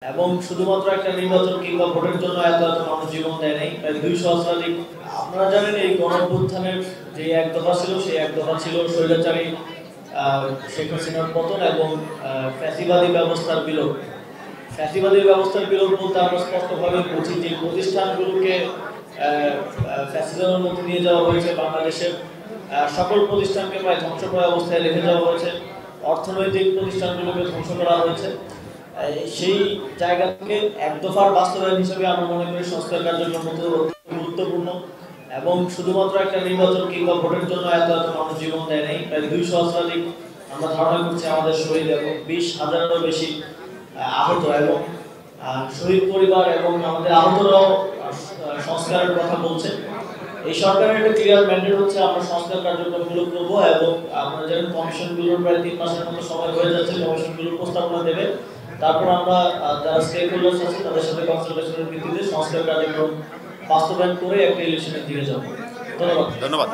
এবং শুধুমাত্র একটা নির্বাচন কিংবা ভোটের জন্য এত এত মানুষ জীবন দেয় নাই, প্রায় 200 শতাধিক। আপনারা জানেন এই গণঅভ্যুত্থানের যে এক দফা ছিল, সেই এক দফা ছিল স্বৈরাচারী শেখ হাসিনার পতন এবং ফ্যাসিবাদী ব্যবস্থার বিলোপ। ফ্যাসিবাদী ব্যবস্থার বিলোপ বলতে আমরা স্পষ্টভাবে বুঝি যে প্রতিষ্ঠানগুলোকে ফ্যাসিজমের মধ্যে নিয়ে যাওয়া হয়েছে, বাংলাদেশের সকল প্রতিষ্ঠানকে প্রায় ধ্বংসপ্রায় অবস্থায় রেখে যাওয়া হয়েছে, অর্থনৈতিক প্রতিষ্ঠানগুলোকে ধ্বংস করা হয়েছে। সেই জায়গা থেকে এক দফার বাস্তবায়ন হিসেবে আমরা মনে করি সংস্কার কার্যক্রম গুরুত্বপূর্ণ এবং শুধুমাত্র একটা নির্বাচন কিংবা ভোটের জন্য এত এত মানুষ জীবন দেয় নাই, প্রায় 200 শতাধিক আমরা ধারণা করছি আমাদের শহীদ এবং 20,000-এরও বেশি আহত এবং শহীদ পরিবার এবং আমাদের আহতরাও সংস্কারের কথা বলছে। এই সরকারের একটা ক্লিয়ার ম্যান্ডেট হচ্ছে আমরা সংস্কার কার্যক্রমগুলো করবো এবং আমরা জানেন কমিশনগুলোর প্রায় 3 মাসের মতো সময় হয়ে যাচ্ছে, কমিশনগুলোর প্রস্তাবনা দেবে। তারপর আমরা যারা স্টেক হোল্ডার্স আছে তাদের সাথে কনসালটেশনের ভিত্তিতে সংস্কার কার্যক্রম বাস্তবায়ন করে একটা ইলেকশনের দিকে যাব। ধন্যবাদ।